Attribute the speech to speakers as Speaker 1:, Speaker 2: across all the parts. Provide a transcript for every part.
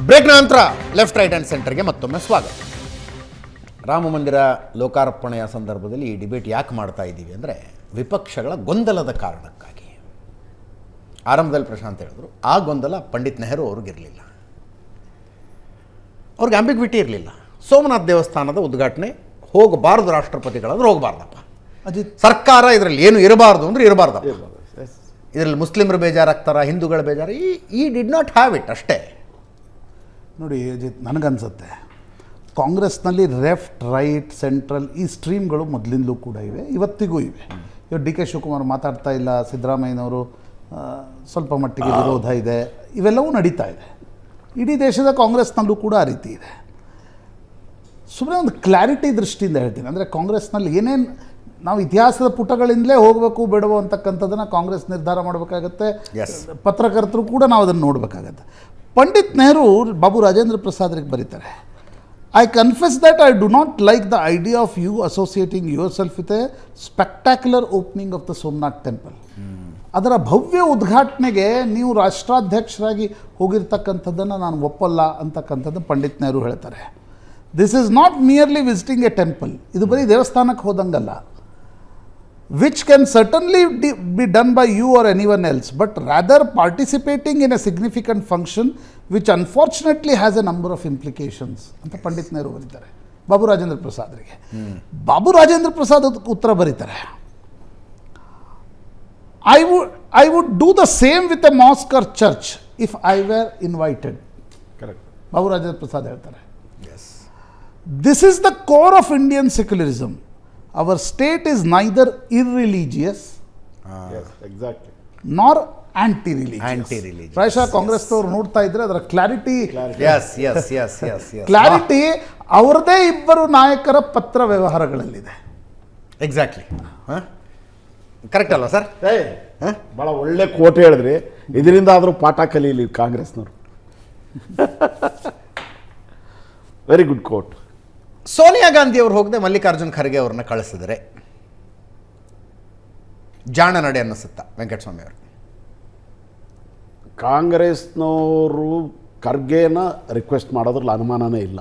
Speaker 1: Break ನಂತರ left right and ಸೆಂಟರ್ಗೆ ಮತ್ತೊಮ್ಮೆ ಸ್ವಾಗತ. ರಾಮ ಮಂದಿರ ಲೋಕಾರ್ಪಣೆಯ ಸಂದರ್ಭದಲ್ಲಿ ಈ ಡಿಬೇಟ್ ಯಾಕೆ ಮಾಡ್ತಾ ಇದ್ದೀವಿ ಅಂದರೆ ವಿಪಕ್ಷಗಳ ಗೊಂದಲದ ಕಾರಣಕ್ಕಾಗಿ. ಆರಂಭದಲ್ಲಿ ಪ್ರಶಾಂತ್ ಹೇಳಿದ್ರು, ಆ ಗೊಂದಲ ಪಂಡಿತ್ ನೆಹರು ಅವ್ರಿಗಿರಲಿಲ್ಲ, ಅವ್ರಿಗೆ ಆಂಬಿಗ್ವಿಟಿ ಇರಲಿಲ್ಲ. ಸೋಮನಾಥ್ ದೇವಸ್ಥಾನದ ಉದ್ಘಾಟನೆ ಹೋಗಬಾರ್ದು, ರಾಷ್ಟ್ರಪತಿಗಳಾದ್ರೆ ಹೋಗಬಾರ್ದಪ್ಪ, ಸರ್ಕಾರ ಇದರಲ್ಲಿ ಏನು ಇರಬಾರ್ದು ಅಂದರೆ ಇರಬಾರ್ದಪ್ಪ, ಇದರಲ್ಲಿ ಮುಸ್ಲಿಮರು ಬೇಜಾರಾಗ್ತಾರ, ಹಿಂದೂಗಳು ಬೇಜಾರು, ಈ ಡಿಡ್ ನಾಟ್ ಹ್ಯಾವ್ ಇಟ್ ಅಷ್ಟೇ.
Speaker 2: ನೋಡಿ ಅಜಿತ್, ನನಗನ್ಸುತ್ತೆ ಕಾಂಗ್ರೆಸ್ನಲ್ಲಿ ಲೆಫ್ಟ್ ರೈಟ್ ಸೆಂಟ್ರಲ್ ಈ ಸ್ಟ್ರೀಮ್ಗಳು ಮೊದಲಿಂದಲೂ ಕೂಡ ಇವೆ, ಇವತ್ತಿಗೂ ಇವೆ. ಇವಾಗ ಡಿ ಕೆ ಶಿವಕುಮಾರ್ ಮಾತಾಡ್ತಾ ಇಲ್ಲ, ಸಿದ್ದರಾಮಯ್ಯನವರು ಸ್ವಲ್ಪ ಮಟ್ಟಿಗೆ ವಿರೋಧ ಇದೆ, ಇವೆಲ್ಲವೂ ನಡೀತಾ ಇದೆ. ಇಡೀ ದೇಶದ ಕಾಂಗ್ರೆಸ್ನಲ್ಲೂ ಕೂಡ ಆ ರೀತಿ ಇದೆ. ಸುಮ್ಮನೆ ಒಂದು ಕ್ಲಾರಿಟಿ ದೃಷ್ಟಿಯಿಂದ ಹೇಳ್ತೀನಿ, ಅಂದರೆ ಕಾಂಗ್ರೆಸ್ನಲ್ಲಿ ಏನೇನು ನಾವು ಇತಿಹಾಸದ ಪುಟಗಳಿಂದಲೇ ಹೋಗಬೇಕು ಬೇಡವೋ ಅಂತಕ್ಕಂಥದ್ದನ್ನು ಕಾಂಗ್ರೆಸ್ ನಿರ್ಧಾರ ಮಾಡಬೇಕಾಗತ್ತೆ. ಪತ್ರಕರ್ತರು ಕೂಡ ನಾವು ಅದನ್ನು ನೋಡಬೇಕಾಗತ್ತೆ. ಪಂಡಿತ್ ನೆಹರು ಬಾಬು ರಾಜೇಂದ್ರ ಪ್ರಸಾದ್ರಿಗೆ ಬರೀತಾರೆ, I confess that I do not like the idea of you associating yourself with a spectacular opening of the Somnath temple. ಅದರ ಭವ್ಯ ಉದ್ಘಾಟನೆಗೆ ನೀವು ರಾಷ್ಟ್ರಾಧ್ಯಕ್ಷರಾಗಿ ಹೋಗಿರ್ತಕ್ಕಂಥದ್ದನ್ನು ನಾನು ಒಪ್ಪಲ್ಲ ಅಂತಕ್ಕಂಥದ್ದು ಪಂಡಿತ್ ನೆಹರು ಹೇಳ್ತಾರೆ. This is not merely visiting A temple, ಇದು ಬರೀ ದೇವಸ್ಥಾನಕ್ಕೆ ಹೋದಂಗಲ್ಲ, which can certainly be done by you or anyone else, but rather participating in a significant function which unfortunately has a number of implications ಅಂತ ಪಂಡಿತ್ ನೆಹರು ಬರೀತಾರೆ ಬಾಬು ರಾಜೇಂದ್ರ ಪ್ರಸಾದ್ರಿಗೆ. ಬಾಬು ರಾಜೇಂದ್ರ ಪ್ರಸಾದ್ ಉತ್ತರ ಬರೀತಾರೆ, I would do the same with a mosque or church if I were invited.
Speaker 3: Correct.
Speaker 2: Babu Rajendra Prasad ಹೇಳ್ತಾರೆ, this is the core of Indian secularism. Our state is neither irreligious
Speaker 3: Yes, exactly.
Speaker 2: nor anti-religious. ಪ್ರಾಯಶಃ ಕಾಂಗ್ರೆಸ್ನವ್ರು ನೋಡ್ತಾ ಇದ್ರೆ ಅದರ clarity ಅವರದೇ ಇಬ್ಬರು ನಾಯಕರ ಪತ್ರ ವ್ಯವಹಾರಗಳಲ್ಲಿದೆ.
Speaker 1: ಎಕ್ಸಾಕ್ಟ್ಲಿ, ಕರೆಕ್ಟ್ ಅಲ್ವಾ ಸರ್?
Speaker 3: ಭಾಳ ಒಳ್ಳೆ ಕೋಟ್ ಹೇಳಿದ್ರಿ, ಇದರಿಂದ ಆದರೂ ಪಾಠ ಕಲೀಲಿ ಕಾಂಗ್ರೆಸ್ನವರು. Very good quote.
Speaker 1: Sonia Gandhi ಅವರು ಹೋಗದೆ ಮಲ್ಲಿಕಾರ್ಜುನ್ ಖರ್ಗೆ ಅವ್ರನ್ನ ಕಳಿಸಿದರೆ ಜಾಣ ನಡೆ ಅನ್ನಿಸುತ್ತಾ ವೆಂಕಟಸ್ವಾಮಿ ಅವರು?
Speaker 3: ಕಾಂಗ್ರೆಸ್ನವರು ಖರ್ಗೆನ ರಿಕ್ವೆಸ್ಟ್ ಮಾಡೋದ್ರಲ್ಲಿ ಅನುಮಾನನೇ ಇಲ್ಲ.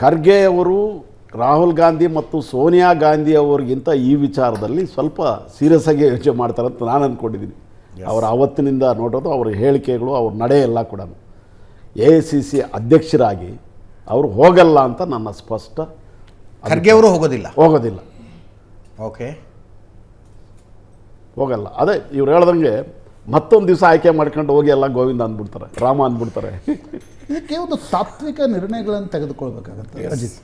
Speaker 3: ಖರ್ಗೆ ಅವರು ರಾಹುಲ್ ಗಾಂಧಿ ಮತ್ತು ಸೋನಿಯಾ ಗಾಂಧಿ ಅವರಿಗಿಂತ ಈ ವಿಚಾರದಲ್ಲಿ ಸ್ವಲ್ಪ ಸೀರಿಯಸ್ ಆಗಿ ಯೋಚನೆ ಮಾಡ್ತಾರೆ ಅಂತ ನಾನು ಅಂದ್ಕೊಂಡಿದ್ದೀನಿ. ಅವರ ಅವತ್ತಿನಿಂದ ನೋಡೋದು, ಅವರ ಹೇಳಿಕೆಗಳು, ಅವ್ರ ನಡೆ ಎಲ್ಲ ಕೂಡ. AICC ಅಧ್ಯಕ್ಷರಾಗಿ ಅವರು ಹೋಗಲ್ಲ ಅಂತ ನನ್ನ ಸ್ಪಷ್ಟ.
Speaker 1: ಖರ್ಗೆ ಅವರು ಹೋಗೋದಿಲ್ಲ.
Speaker 3: ಓಕೆ, ಹೋಗಲ್ಲ. ಅದೇ ಇವ್ರು ಹೇಳ್ದಂಗೆ ಮತ್ತೊಂದು ದಿವಸ ಆಯ್ಕೆ ಮಾಡ್ಕೊಂಡು ಹೋಗಿ ಎಲ್ಲ ಗೋವಿಂದ ಅಂದ್ಬಿಡ್ತಾರೆ, ರಾಮ ಅಂದ್ಬಿಡ್ತಾರೆ.
Speaker 2: ಇದಕ್ಕೆ ಒಂದು ತಾತ್ವಿಕ ನಿರ್ಣಯಗಳನ್ನು ತೆಗೆದುಕೊಳ್ಬೇಕಾಗತ್ತೆ ಅಜಿತ್.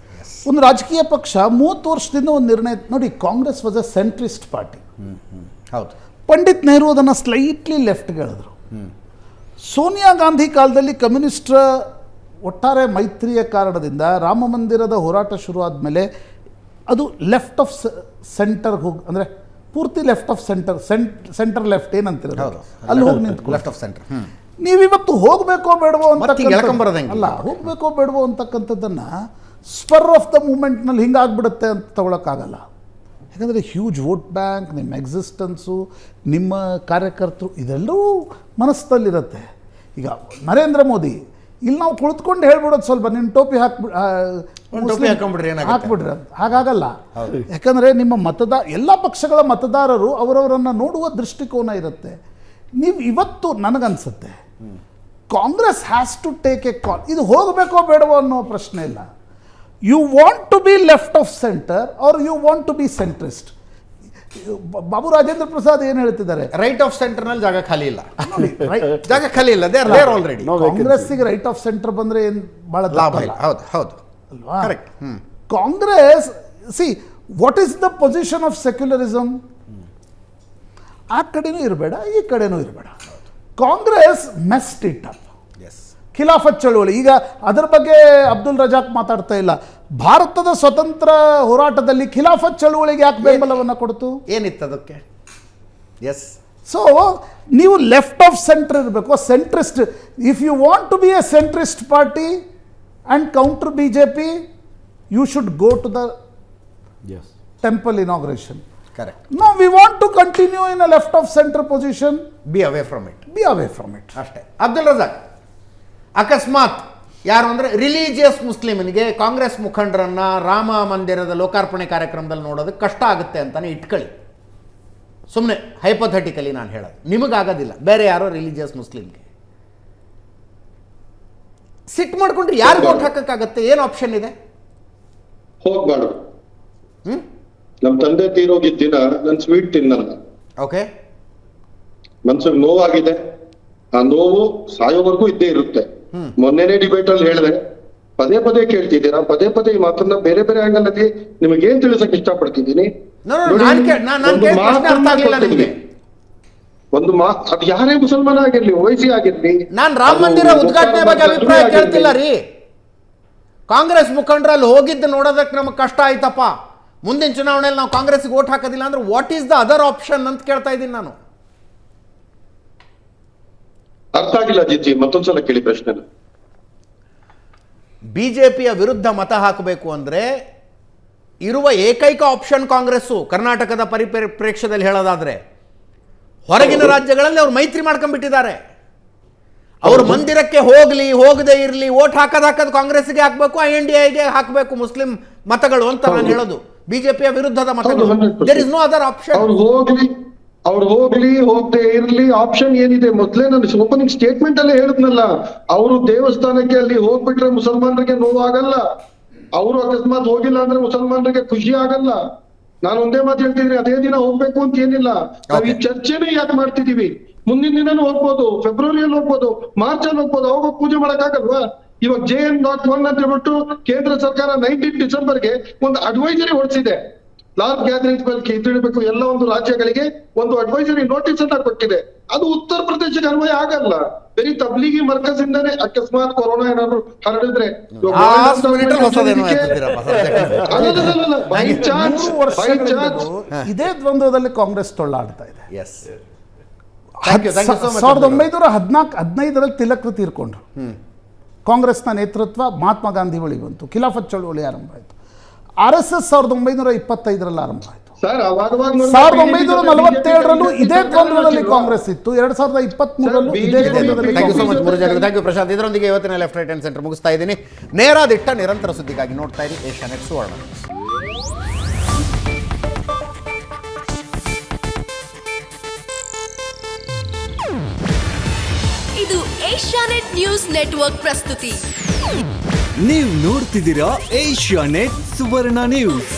Speaker 2: ಒಂದು ರಾಜಕೀಯ ಪಕ್ಷ 30 ವರ್ಷದಿಂದ ಒಂದು ನಿರ್ಣಯ ನೋಡಿ, Congress was A centrist party.
Speaker 1: ಹೌದು,
Speaker 2: ಪಂಡಿತ್ ನೆಹರು ಅದನ್ನು ಸ್ಲೈಟ್ಲಿ ಲೆಫ್ಟ್ಗೆ ಹೇಳಿದ್ರು. ಸೋನಿಯಾ ಗಾಂಧಿ ಕಾಲದಲ್ಲಿ ಕಮ್ಯುನಿಸ್ಟರ ಒಟ್ಟಾರೆ ಮೈತ್ರಿಯ ಕಾರಣದಿಂದ ರಾಮ ಮಂದಿರದ ಹೋರಾಟ ಶುರು ಆದಮೇಲೆ ಅದು ಲೆಫ್ಟ್ ಆಫ್ ಸೆಂಟರ್ಗೆ ಹೋಗಿ, ಅಂದರೆ ಪೂರ್ತಿ ಲೆಫ್ಟ್ ಆಫ್ ಸೆಂಟರ್ ಲೆಫ್ಟ್ ಏನಂತಿರೋದು ಅಲ್ಲಿ ಹೋಗಿ ನಿಂತ್ಕೊ.
Speaker 1: Left of center.
Speaker 2: ನೀವಿವತ್ತು ಹೋಗಬೇಕೋ ಬೇಡವೋ ಅಂತ
Speaker 1: ಅಲ್ಲ,
Speaker 2: ಹೋಗಬೇಕೋ ಬೇಡವೋ ಅಂತಕ್ಕಂಥದ್ದನ್ನು ಸ್ಪರ್ ಆಫ್ ದ ಮೂಮೆಂಟ್ನಲ್ಲಿ ಹಿಂಗಾಗ್ಬಿಡುತ್ತೆ ಅಂತ ತಗೊಳಕ್ಕಾಗಲ್ಲ. ಯಾಕಂದರೆ ಹ್ಯೂಜ್ ವೋಟ್ ಬ್ಯಾಂಕ್, ನಿಮ್ಮ ಎಕ್ಸಿಸ್ಟೆನ್ಸು, ನಿಮ್ಮ ಕಾರ್ಯಕರ್ತರು, ಇದೆಲ್ಲವೂ ಮನಸ್ಸಲ್ಲಿರುತ್ತೆ. ಈಗ ನರೇಂದ್ರ ಮೋದಿ ಇಲ್ಲಿ ನಾವು ಕುಳಿತುಕೊಂಡು ಹೇಳ್ಬಿಡೋದು, ಸ್ವಲ್ಪ ನಿಮ್ಮ ಟೋಪಿ ಹಾಕ್ಬಿಡ್ರಿ ಅಂತ. ಹಾಗಾಗಲ್ಲ. ಯಾಕಂದರೆ ನಿಮ್ಮ ಎಲ್ಲ ಪಕ್ಷಗಳ ಮತದಾರರು ಅವರವರನ್ನು ನೋಡುವ ದೃಷ್ಟಿಕೋನ ಇರುತ್ತೆ. ನೀವು ಇವತ್ತು ನನಗನ್ಸುತ್ತೆ Congress has to take a call. ಇದು ಹೋಗಬೇಕೋ ಬೇಡವೋ ಅನ್ನೋ ಪ್ರಶ್ನೆ ಇಲ್ಲ. You want to be left of center or you want to be centrist? Babu Rajendra Prasad ಏನು ಹೇಳ್ತಿದ್ದಾರೆ,
Speaker 1: ರೈಟ್ ಆಫ್ ಸೆಂಟರ್ನಲ್ಲಿ ಜಾಗ ಖಾಲಿ ಇಲ್ಲ. ಜಾಗ ಖಾಲಿ ಇಲ್ಲ, ದೇ ಆರ್ ದೇರ್ ಆಲ್ರೆಡಿ.
Speaker 2: ಕಾಂಗ್ರೆಸ್ಸಿಗೆ ರೈಟ್ ಆಫ್ ಸೆಂಟರ್ ಬಂದರೆ ಏನು ಭಾಳ ಲಾಭ ಇಲ್ಲ.
Speaker 1: ಹೌದು
Speaker 2: ಅಲ್ವಾ? Congress see what is the position of secularism? ಆ ಕಡೆನೂ ಇರಬೇಡ, ಈ ಕಡೆನೂ ಇರಬೇಡ. Congress messed it up. Khilafat ಚಳುವಳಿ, ಈಗ ಅದರ ಬಗ್ಗೆ ಅಬ್ದುಲ್ ರಜಾಕ್ ಮಾತಾಡ್ತಾ ಇಲ್ಲ. ಭಾರತದ ಸ್ವತಂತ್ರ ಹೋರಾಟದಲ್ಲಿ ಖಿಲಾಫತ್ ಚಳುವಳಿಗೆ ಯಾಕೆ ಬೆಂಬಲವನ್ನು ಕೊಡ್ತು?
Speaker 1: ಏನಿತ್ತು ಅದಕ್ಕೆ?
Speaker 2: ಸೊ ನೀವು ಲೆಫ್ಟ್ ಆಫ್ ಸೆಂಟರ್ ಇರಬೇಕು, centrist. If you want to be a centrist party and counter BJP, you should go to the temple inauguration.
Speaker 1: Correct.
Speaker 2: No, we want to continue in a left of centre position,
Speaker 1: be away from it.
Speaker 2: Be away from it.
Speaker 1: ಅಷ್ಟೇ. ಅಬ್ದುಲ್ ರಜಾಕ್, ಅಕಸ್ಮಾತ್ ಯಾರು ಅಂದರೆ religious ಮುಸ್ಲಿಮನಿಗೆ ಕಾಂಗ್ರೆಸ್ ಮುಖಂಡರನ್ನ ರಾಮ ಮಂದಿರದ ಲೋಕಾರ್ಪಣೆ ಕಾರ್ಯಕ್ರಮದಲ್ಲಿ ನೋಡೋದಕ್ಕೆ ಕಷ್ಟ ಆಗುತ್ತೆ ಅಂತಾನೆ ಇಟ್ಕೊಳ್ಳಿ, ಸುಮ್ಮನೆ ಹೈಪೋಥೆಟಿಕಲಿ ನಾನು ಹೇಳೋದು, ನಿಮಗಾಗೋದಿಲ್ಲ, ಬೇರೆ ಯಾರೋ ರಿಲಿಜಿಯಸ್ ಮುಸ್ಲಿಮ್ಗೆ ಸಿಟ್ ಮಾಡ್ಕೊಂಡ್ರೆ ಯಾರು ವೋಟ್ ಹಾಕಕ್ಕಾಗತ್ತೆ? ಏನು ಆಪ್ಷನ್ ಇದೆ?
Speaker 4: ಹೋಗ್ಬಾರ್ದು. ನಮ್ ತಂದೆ ತೀರೋಗಿದ್ದ ದಿನ ನನ್ ಸ್ವೀಟ್ ತಿನ್ನಲ್ಲ.
Speaker 1: ಓಕೆ,
Speaker 4: ಮನ್ಸಿಗೆ ನೋವಾಗಿದೆ, ಆ ನೋವು ಸಾಯೋವರೆಗೂ ಇದ್ದೇ ಇರುತ್ತೆ. ಮೊನ್ನೆನೇ ಡಿಬೇಟ್ ಅಲ್ಲಿ ಹೇಳಿದೆ, ಪದೇ ಪದೇ ಕೇಳ್ತಿದ್ದೀರಾ, ಪದೇ ಪದೇ ಈ ಮಾತನ್ನ ಬೇರೆ ಬೇರೆ ಆಂಗಲ್ ಅಲ್ಲಿ ನಿಮಗೆ ಏನ್ ತಿಳಿಸಕ್ ಇಷ್ಟಪಡ್ತಿದ್ದೀನಿ. ಒಂದು ಅದು ಯಾರೇ ಮುಸಲ್ಮಾನ ಆಗಿರ್ಲಿ, ಓವೈಸಿ ಆಗಿರ್ಲಿ,
Speaker 1: ನಾನು ರಾಮ ಮಂದಿರ ಉದ್ಘಾಟನೆ ಬಗ್ಗೆ ಅಭಿಪ್ರಾಯ ಕೇಳ್ತಿಲ್ಲ ರೀ. ಕಾಂಗ್ರೆಸ್ ಮುಖಂಡರಲ್ಲಿ ಹೋಗಿದ್ದು ನೋಡೋದಕ್ಕೆ ನಮಗೆ ಕಷ್ಟ ಆಯ್ತಪ್ಪ, ಮುಂದಿನ ಚುನಾವಣೆಯಲ್ಲಿ ನಾವು ಕಾಂಗ್ರೆಸ್ಗೆ ವೋಟ್ ಹಾಕೋದಿಲ್ಲ ಅಂದ್ರೆ what is the other option ಅಂತ ಕೇಳ್ತಾ ಇದ್ದೀನಿ ನಾನು.
Speaker 4: ಅರ್ಥ ಆಗಿಲ್ಲ ಜಿಜ್ಜಿ, ಮತ್ತೊಂದ್ಸಲ ಕೇಳಿ ಪ್ರಶ್ನೆ.
Speaker 1: ಬಿಜೆಪಿಯ ವಿರುದ್ಧ ಮತ ಹಾಕಬೇಕು ಅಂದ್ರೆ ಇರುವ ಏಕೈಕ ಆಪ್ಷನ್ ಕಾಂಗ್ರೆಸ್ಸು. ಕರ್ನಾಟಕದ ಪರಿಪ್ರೇಕ್ಷ್ಯದಲ್ಲಿ ಹೇಳೋದಾದ್ರೆ ಹೊರಗಿನ ರಾಜ್ಯಗಳಲ್ಲಿ ಅವ್ರು ಮೈತ್ರಿ ಮಾಡ್ಕೊಂಡ್ಬಿಟ್ಟಿದ್ದಾರೆ. ಅವ್ರ ಮಂದಿರಕ್ಕೆ ಹೋಗ್ಲಿ ಹೋಗದೆ ಇರಲಿ, ವೋಟ್ ಹಾಕೋದು ಕಾಂಗ್ರೆಸ್ಗೆ ಹಾಕಬೇಕು, INDAಗೆ ಹಾಕಬೇಕು ಮುಸ್ಲಿಂ ಮತಗಳು ಅಂತ ನಾನು ಹೇಳೋದು. ಬಿಜೆಪಿಯ ವಿರುದ್ಧದ ಮತಗಳು. There is no other option.
Speaker 4: ಅವ್ರು ಹೋಗ್ಲಿ ಹೋಗದೆ ಇರ್ಲಿ, ಆಪ್ಷನ್ ಏನಿದೆ? ಮೊದ್ಲೇ ನಾನು ಓಪನಿಂಗ್ ಸ್ಟೇಟ್ಮೆಂಟ್ ಅಲ್ಲೇ ಹೇಳಿದ್ನಲ್ಲ, ಅವರು ದೇವಸ್ಥಾನಕ್ಕೆ ಅಲ್ಲಿ ಹೋಗ್ಬಿಟ್ರೆ ಮುಸಲ್ಮಾನರಿಗೆ ನೋವಾಗಲ್ಲ, ಅವರು ಅಕಸ್ಮಾತ್ ಹೋಗಿಲ್ಲ ಅಂದ್ರೆ ಮುಸಲ್ಮಾನರಿಗೆ ಖುಷಿ ಆಗಲ್ಲ. ನಾನು ಒಂದೇ ಮಾತು ಹೇಳ್ತಿದ್ದೀನಿ, ಅದೇ ದಿನ ಹೋಗ್ಬೇಕು ಅಂತ ಏನಿಲ್ಲ. ನಾವ್ ಈ ಚರ್ಚೆನೇ ಯಾಕೆ ಮಾಡ್ತಿದೀವಿ? ಮುಂದಿನ ದಿನನೂ ಹೋಗ್ಬೋದು, ಫೆಬ್ರವರಿಯಲ್ಲಿ ಹೋಗ್ಬೋದು, ಮಾರ್ಚ್ ಅಲ್ಲಿ ಹೋಗ್ಬೋದು, ಅವಾಗ ಪೂಜೆ ಮಾಡಕ್ ಆಗಲ್ವಾ? ಇವಾಗ JN.1 ಅಂತ ಹೇಳ್ಬಿಟ್ಟು ಕೇಂದ್ರ ಸರ್ಕಾರ 19 ಡಿಸೆಂಬರ್ಗೆ ಒಂದು ಅಡ್ವೈಸರಿ ಹೊರಡಿಸಿದೆ. ಲಾರ್ಜ್ ಗ್ಯಾದರಿಂಗ್ಸ್ ಬಗ್ಗೆ ತಿಳಿಬೇಕು, ಎಲ್ಲ ಒಂದು ರಾಜ್ಯಗಳಿಗೆ ಒಂದು ಅಡ್ವೈಸರಿ ನೋಟಿಸ್ ಅನ್ನ ಕೊಟ್ಟಿದೆ. ಅದು ಉತ್ತರ ಪ್ರದೇಶಕ್ಕೆ ಅನ್ವಯ ಆಗಲ್ಲ. ಬರೀ ತಬ್ಲಿಗಿ ಮರ್ಕಸ್ ಇಂದಾನೆ ಅಕಸ್ಮಾತ್ ಕೊರೋನಾ ಏನಾದ್ರು ಹರಡಿದ್ರೆ ಬೈ ಚಾನ್ಸ್
Speaker 2: ಇದೇ ದ್ವಂದ್ವದಲ್ಲಿ ಕಾಂಗ್ರೆಸ್ ತೊಳ್ಳಾಡ್ತಾ ಇದೆ.
Speaker 1: ಎಸ್,
Speaker 2: 1915ರಲ್ಲಿ ತಿಲಕ್ರು ತೀರ್ಕೊಂಡ್ರು. ಕಾಂಗ್ರೆಸ್ನ ನೇತೃತ್ವ ಮಹಾತ್ಮ ಗಾಂಧಿ ಬಳಿ ಬಂತು, ಖಿಲಾಫತ್ ಚಳುವಳಿ ಆರಂಭ ಆಯಿತು. RSS 1925ರಲ್ಲಿ ಆರಂಭ ಆಯಿತು. 1947ರಲ್ಲೂ ಇದೇ ದ್ವಂದ್ವದಲ್ಲಿ ಕಾಂಗ್ರೆಸ್ ಇತ್ತು. 2023ರಲ್ಲೂ ಇದೇ ದ್ವಂದ್ವದಲ್ಲಿ.
Speaker 1: Thank you so much thank you Prashant. ಇದರೊಂದಿಗೆ ಇವತ್ತಿನ ಲೆಫ್ಟ್ ರೈಟ್ ಅಂಡ್ ಸೆಂಟರ್ ಮುಗಿಸ್ತಾ ಇದ್ದೀನಿ. ನೇರ ದಿಟ್ಟ ನಿರಂತರ ಸುದ್ದಿಗಾಗಿ ನೋಡ್ತಾ ಇರಿ ಏಷ್ಯಾನೆಟ್ ಸುವರ್ಣ.
Speaker 5: ಇದು ಏಷ್ಯಾನೆಟ್ ನ್ಯೂಸ್ ನೆಟ್ವರ್ಕ್ ಪ್ರಸ್ತುತಿ.
Speaker 6: ನೀವು ನೋಡ್ತಿದ್ದೀರಾ ಏಷ್ಯಾನೆಟ್ ಸುವರ್ಣ ನ್ಯೂಸ್.